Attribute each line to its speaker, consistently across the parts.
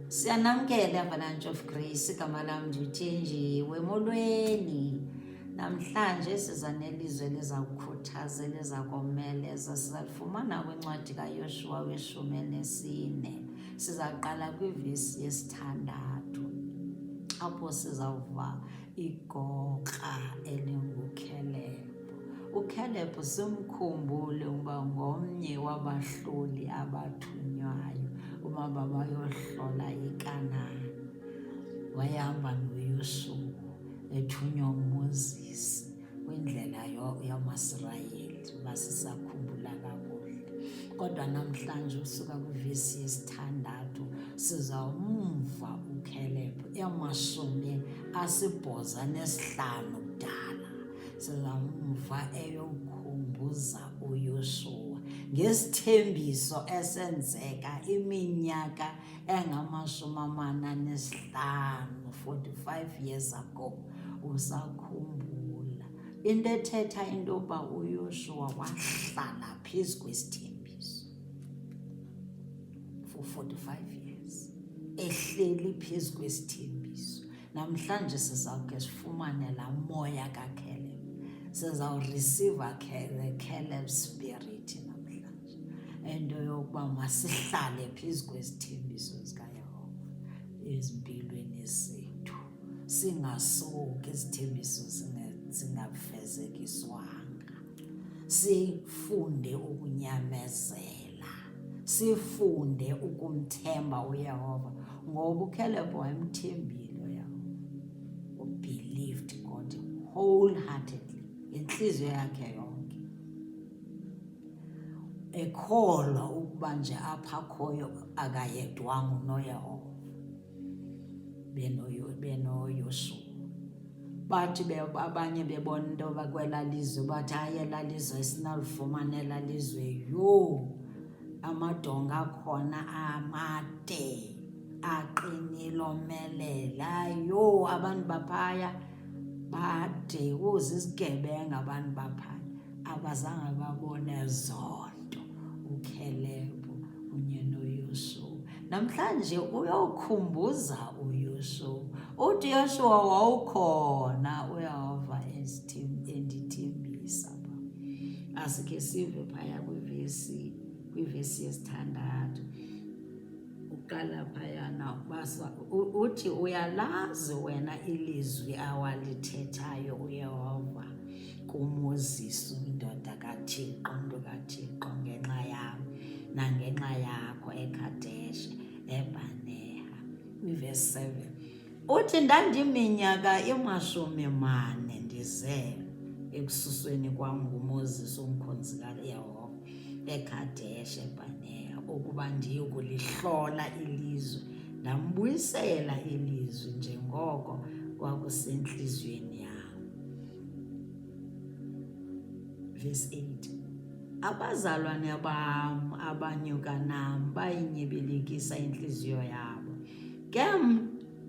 Speaker 1: Siyanamkela Avalanche of Grace, igama lam ndithenjiwe molweni. Namhlanje siza nelizwe elizakukhuthaza elizakomeleza. Sizalifumana kwincwadi kaYoshua we-14. Sizaqala kwivesi yesithandathu apho sizawuva igokra elinguKhalebi. uKhalebi simkhumbule uba ngomnye wabahloli abathunywayo uma bayohlola iKanani. Wayehamba noYoshua ethunywa uMoses kwindlela yamaSirayeli, basisakhumbula kakuhle. Kodwa namhlanje usuka kwivesi yesithandathu sizawumva uKhalebi 85 kudala. Sizamva eyokhumbuza uYoshua ngesithembiso esenzeka iminyaka 45 years ago. Usakhumbula into ethetha into yoba uYoshua wahlala phezu kwesithembiso for 45 years, ehleli phezu kwesithembiso. Namhlanje sizawuke sifumane laa moya kaKhalebi, sizawureceiva Caleb spirit namhlanje, into yokuba masihlale phezu kwesithembiso sikaYehova ezimpilweni zethu, singasuki izithembiso zingafezekiswanga. Sifunde ukunyamezela, sifunde ukumthemba uYehova, ngoba uKhalebi wayemthembile uYehova. Believed God wholeheartedly, inhliziyo yakhe yonke, ekholwa ukuba nje apha khoyo akayedwanga unoYehova. benoYoshua bathi abanye bebona into yoba kwela lizwe, bathi hayi elaa lizwe esinalifumana elaa lizwe, amadonga akhona amade, aqinile, omelela, abantu baphaya bade, zisigebenga abantu baphaya. Abazange babone zonto uKhalebi kunye noYoshua. Namhlanje uyokhumbuza uYoshua, uthi Yoshua wawukhona uYehova endithembisa. Asikhe sive phaya kwivesi yesithandathu. Uqala phayana uthi, uyalazi wena ilizwi awalithethayo uYehova kuMoses indoda kaThixo, umntu kaThixo, ngenxa yam nangenxa yakho eKhadeshi eBhaneya. Kwivesi 7 uthi, ndandiminyaka 40 ndize ekususweni kwam nguMoses umkhonzi kaYehova eKhadeshi eBhaneya ukuba ndiye kulihlola ilizwe. Ndambuyisela ilizwi njengoko kwakusentliziyweni yam. Verse 8, abazalwane bam abanyuka nam bayinyibilikisa intliziyo yabo.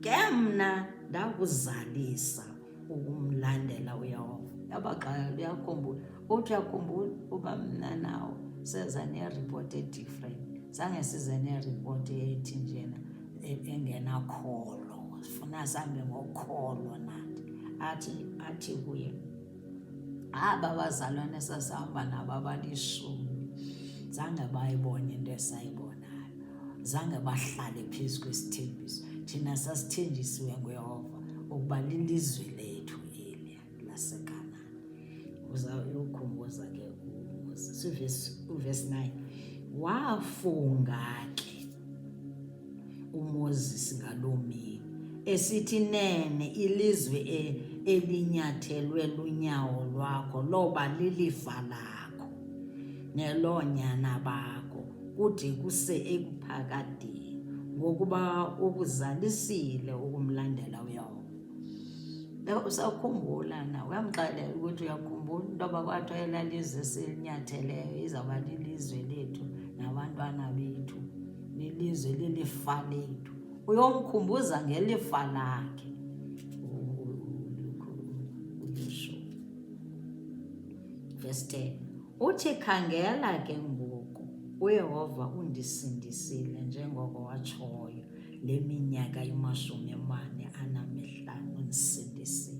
Speaker 1: Ke mna ndakuzalisa ukumlandela uYehova. Yabaxela, uyakhumbula, uthi uyakhumbula uba mna nawo seza neripoti edifferent. Zange size neripoti ethi njena engenakholo, sifuna sihambe ngokholo nathi. Athi kuye, aba bazalwane sasihamba nabo aba10 zange bayibone into esayibonayo, zange bahlale phezu kwesithembiso. Thina sasithenjisiwe nguYehova ukuba lilizwe lethu eli laseKanani. Uzayokhumbuza ke uMoses. Uvesi 9, wafunga ke uMoses ngaloo mini esithi, nene ilizwe elinyathelwe lunyawo lwakho loba lilifa lakho neloonyana bakho kude kuse ekuphakadeni, ngokuba ukuzalisile ukumlandela uYehova. Usakhumbula na? Uyamxelela ukuthi uyakhumbula into yoba kwathiwa elaa lizwe selinyatheleyo izawuba lilizwe lethu nabantwana bethu, lilizwe lilifa lethu. Uyomkhumbuza ngelifa lakhe uYoshua. Verse 10 uthi, khangela ke ngoku uYehova undisindisile njengoko watshoyo. le minyaka 45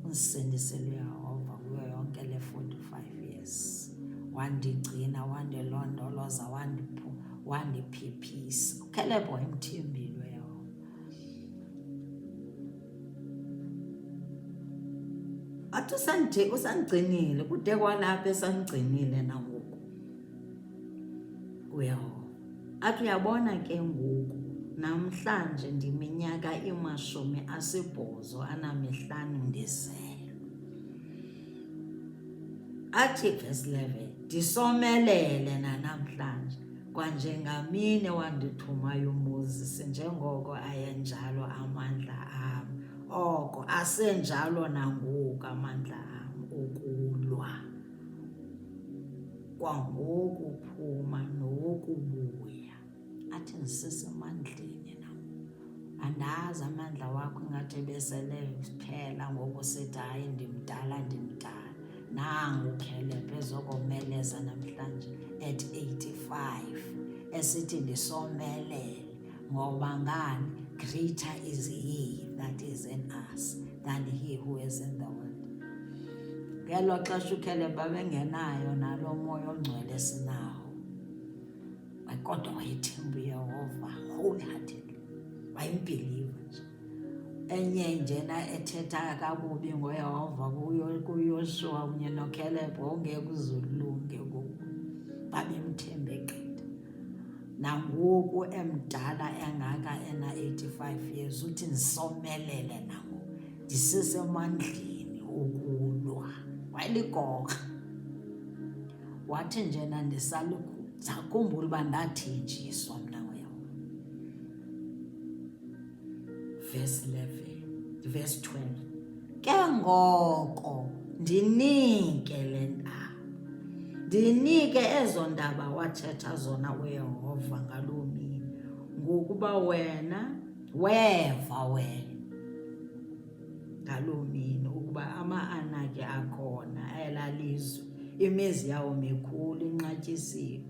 Speaker 1: undisindisile uYehova kuyo yonke le 45 years. Wandigcina, wandilondoloza, wandiphephisa. uCaleb wayemthembile uYehova. Athi usandigcinile kude kwalapha esandigcinile nangoku uYehova. Athi uyabona ke ngoku namhlanje ndiminyaka 85 ndizelwe. Athi verse 11, ndisomelele nanamhlanje kwanjengamini wandithumayo uMoses, njengoko ayenjalo amandla am, oko asenjalo nangoku amandla am okulwa, kwangoku uphuma nokubuya. Athi ndisesemandleni nangoku. Andazi amandla wakho ingathi besele kuphela ngoku sithi hayi ndimdala. Nangu uCaleb ezokomeleza namhlanje at 85 esithi ndisomelele, ngoba ngani? Greater is he that is in us than he who is in the world. Ngelo xesha uCaleb babengenayo nalo moya ongcwele sinawo, kodwa wayethemba uYehova wholeheartedly, wayembelieve nje. Enye njena ethetha kakubi ngoYehova kuYoshua kunye noCaleb wawungeke uzulunge kubo, babemthembe gqitha. Nangoku emdala engaka 85 years uthi ndisomelele nangoku, ndisesemandleni ukulwa. Wayeligoqa. Wathi njena ndisakhumbula uba ndathenjiswa mna ngoYehova. Verse 12, ke ngoko ndinike le ndaba, ndinike ezo ndaba wathetha zona uYehova ngaloo mini, ngokuba wena weva ngaloo mini ukuba ama-Anaki akhona elalizwe, imizi yawo mikhulu inqatyisiwe.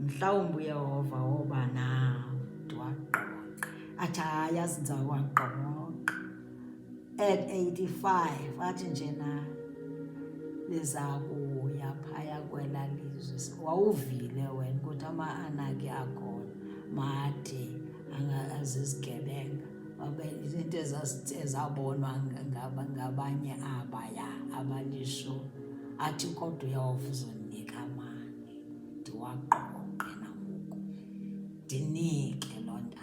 Speaker 1: Mhlawumbi uYehova woba nawo ndiwaqoqa. Athi hayi azinza waqoqa at 85. Athi njena liza kuya phaya kwela lizwe. Wawuvile wena ukuthi ama-Anaki akhona made azizigebenga, izinto ezabonwa ngabanye abaya abalisho. Athi kodwa uYehova uzondinika amandla ndiwaqoqe nangoku, ndinike loo ndaba.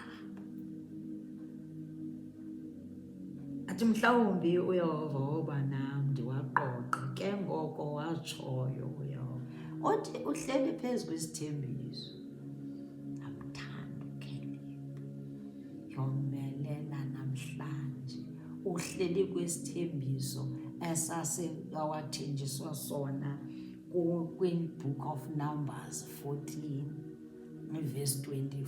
Speaker 1: Athi mhlawumbi uYehova woba nam ndiwaqoqe, ke ngoko watshoyo uYehova. Othi uhleli phezu kwesithembiso. Amthanda uCaleb, yomelela namhlanje. Uhleli kwesithembiso esasewathenjiswa sona kwi-book of Numbers 14 verse 24.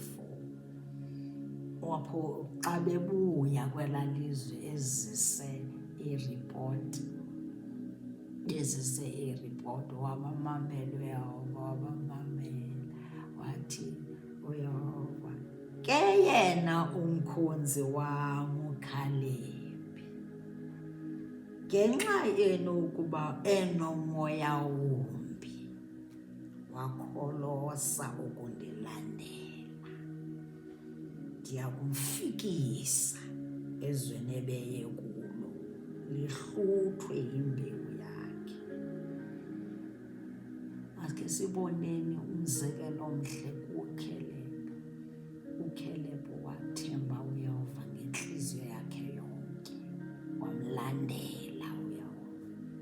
Speaker 1: Wapho xa bebuya kwela lizwe ezise iripoti, wabamamela uYehova, wabamamela. Wathi uYehova, ke yena umkhonzi wam uCaleb, ngenxa enokuba enomoya wombi, wakholosa ukundilandela, ndiya kumfikisa ezweni ebeye kulo, lihluthwe yimbewu yakhe. Akhe siboneni umzekelo omhle kuCaleb. uCaleb wathemba uYehova ngenhliziyo yakhe yonke, wamlandela uYehova.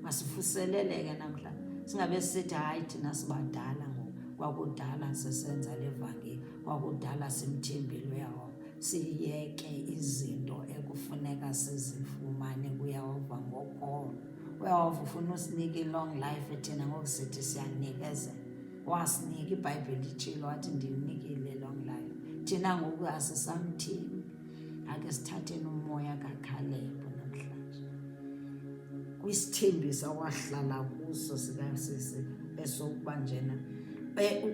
Speaker 1: Masivuseleleke namhlanje, singabe sithi hayi thina sibadala ngoku, kwakudala sisenza levangeli, kwakudala simthembile uYehova. Siyeke izinto ekufuneka sizifumane kuYehova ngokolo. uYehova ufuna usinika i-long life thina ngoku sithi siyanikezela. Wasinika, iBhayibhile itshilo wathi ndinikile long life. Thina ngoku asisamthembi. Ake sithatheni umoya kaCaleb namhlanje, kwisithembiso wahlala kuso sikasisi esokuba njena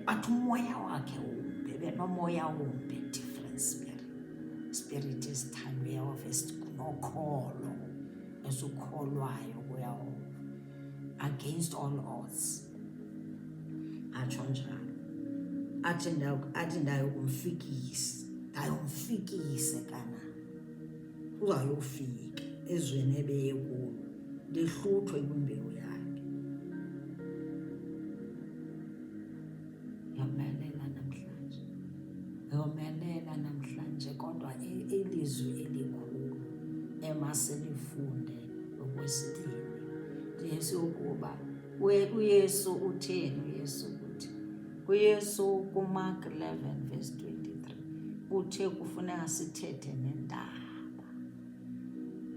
Speaker 1: athi umoya wakhe umbi, benomoya wombi, different spirit spirit esithandweyo esinokholo esukholwayo kuYehova against all odds. Atsho njalo athi ndayomfikisa kana uzayofika ezweni ebeye kulo lihluthwe kwimbewu yakhe. Yomelela namhlanje kodwa ilizwi elikhulu emasilifunde okwesibili Yesu ukuba uYesu utheni. uYesu kuMark 11 verse 23 uthe kufuneka sithethe nentaba.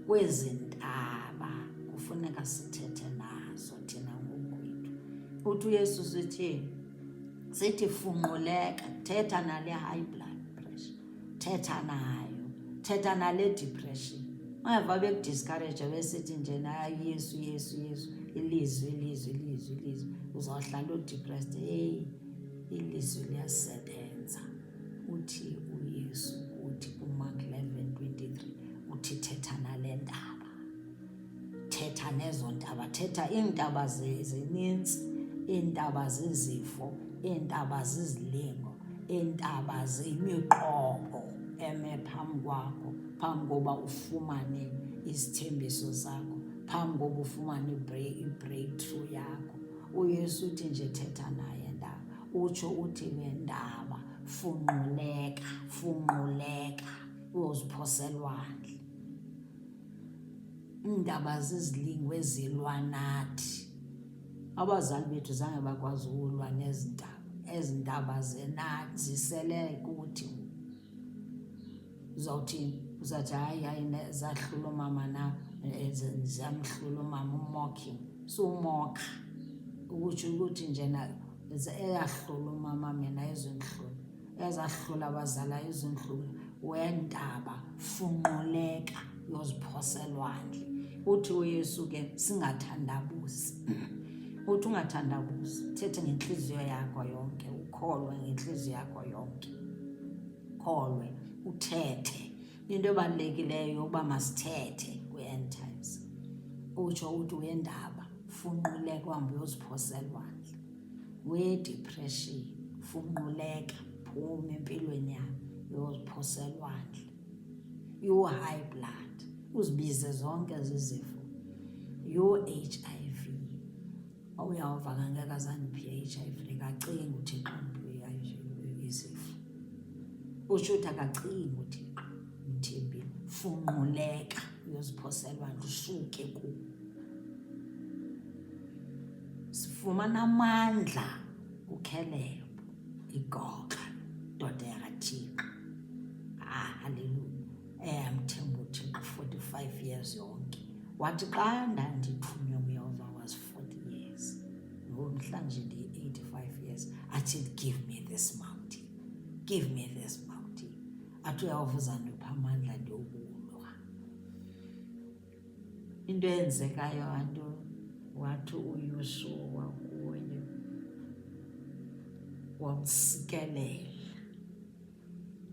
Speaker 1: Kwezi ntaba kufuneka sithethe nazo thina ngokwethu. Uthi uYesu sithi funquleka, thetha nale high blood pressure, thetha nayo, thetha nale depression. Ungeva bekudiscourage besithi nje na Yesu ilizwi uzawuhlala udepressed. Ilizwi liyasebenza. Uthi uYesu uthi kuMark 11:23 uthi thetha nale ndaba, thetha nezo ndaba, thetha iintaba zininzi, iintaba zezifo, iintaba zizilingo, iintaba ziyimiqobo eme phambi kwakho, phambi koba ufumane isithembiso sakho, phambi koba ufumane i-breakthrough yakho. uYesu uthi nje thetha naye ndaba. Utsho uthi wendaba funquleka uyoziphoselwandle. Iindaba zizilingo ezilwa nathi. Abazali bethu zange bakwazi ukulwa nezi ndaba. Ezi ndaba zisele kuthi. Uzathi hayi zahlula umama na zamhlula umama umocking. Sumoka ukutsho ukuthi njena eyahlula umama mina ezinhlula, ezahlula abazala ezinhlula. Wendaba funquleka uyoziphoselwandle. Uthi uYesu ke singathandabuzi. Uthi ungathandabuzi, thethe ngenhliziyo yakho yonke, ukholwe ngenhliziyo yakho yonke, kholwe uthethe. Into ebalulekileyo uba masithethe kwi-end times. Utsho uthi wendaba funquleka uhambe uyoziphoselwandle. We-depression funquleka phuma empilweni yakho uyoziphoselwandle. You-high blood uzibize zonke zizifo. You-HIV uyawuva ngeke azaniphiwe i-HIV akacingi uThixo mphiwe izifo. Utsho uthi akacingi uThixo mthembile. Funquleka uyoziphoselwandle usuke ku. Sifumana amandla uKhelebu igoqa ndoda yakaThixo. Hallelujah. Eyamthemba uThixo 45 years yonke. Wathi xa ndandithunywe nguYehova was 40 years. Namhlanje ndi-85 years. Athi give me this mountain. Give me this mountain. Athi uYehova uzandipha amandla ndiyokulwa. Into eyenzekayo wathi uYoshua kuye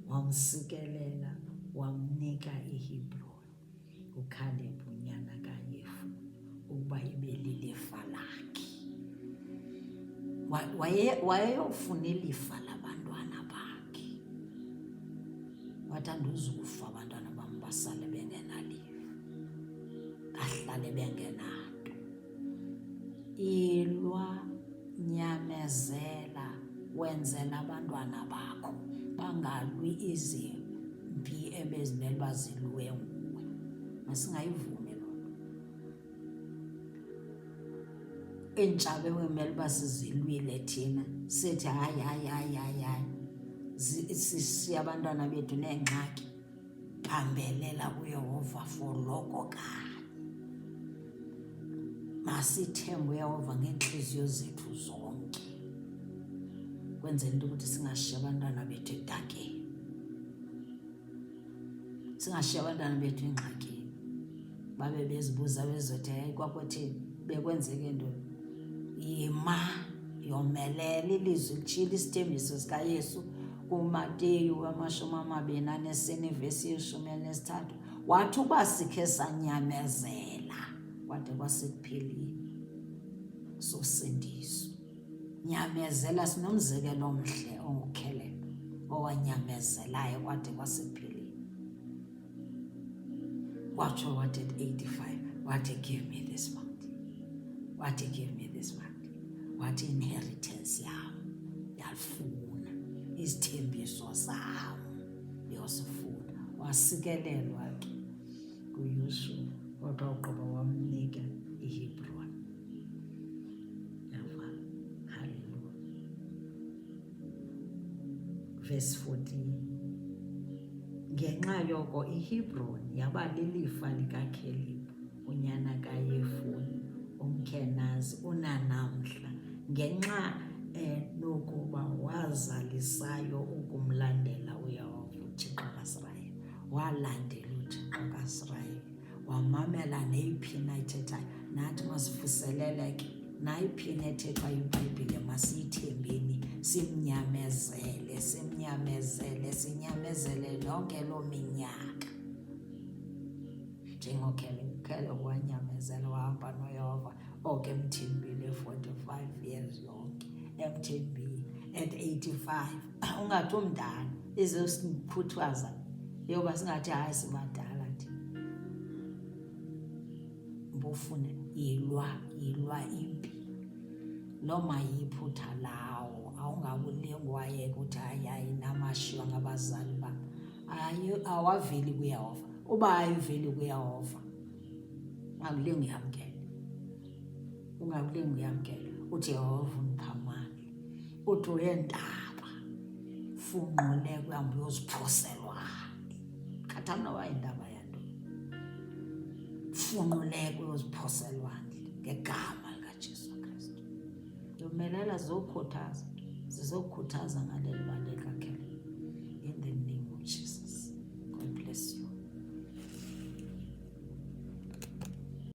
Speaker 1: wamsikelela wamnika iHebhroni uKhalebu unyana kaYefune ukuba ibe lilifa lakhe. Wayeyofuna ilifa labantwana bakhe. Wathi andizufa abantwana bam basale bengenalifa, bahlale bengenanto. Ilwa, nyamezela, wenzela abantwana bakho bangalwi izimpi ebezimele uba zilwe nguwe. Masingayivumi loo nto. Iintshaba ekumele uba sizilwile thina sithi hayi sisiya abantwana bethu neengxaki, bambelela kuYehova for loko kanye. Masithembe uYehova ngeentliziyo zethu zonke, kwenzela into ukuthi singashiyi abantwana bethu edakeni, singashiyi abantwana bethu engxakini, babe bezibuza bezothi hayi kwakuthini bekwenzeke ntoni. Yima yomelela ilizwi litshilo isithembiso sikaYesu. kuMateyu 24 verse 13, wathi uba sikhe sanyamezela kwade kwasekupheleni sosindiso. Nyamezela, sinomzekelo omhle onguKaleb owanyamezelayo kwade kwasekupheleni. Watsho wathi at 85, wathi give me this mountain, wathi give me this mountain, wathi inheritance yam yalifuna, izithembiso zam ndiyosifuna. Wasikelelwa ke kuYoshua, kodwa ugqiba wamnika iHebron. Yava, hallelujah. Verse 14, ngenxa yoko iHebron yaba lilifa likaKaleb unyana kaYefune umKenazi unanamhla, ngenxa nokuba wazalisayo ukumlandela uYehova uThixo kaIsrayeli. Walandela uThixo kaIsrayeli, wamamela neyiphi na ithethayo. Nathi masivuseleleke, nayiphi na ethethwayo iBhayibhile masiyithembeni, simnyamezele, sinyamezele yonke loo minyaka. NjengoKaleb wanyamezela, wahamba noYehova oke emthembile 45 years yonke, emthembile. At 85, ungathi umdala izosikhuthaza yoba singathi hayi sibadala thina. Mbufune yilwa impi, noma yiphutha lawo, awungabulengwaye ukuthi hayi namashiywa ngabazali bam. Awaveli kuYehova. Uba ayiveli kuYehova, ungakulingi uyamkele. Uthi Yehova undipha amandla, uthi uyentaba funqule kuhambe uyoziphoselwa. Khathana noba yindaba yanto, funqule uyoziphoselwa ngegama likaJesu Kristu. Yomelela zizokhuthaza ngaleli bali likaKaleb.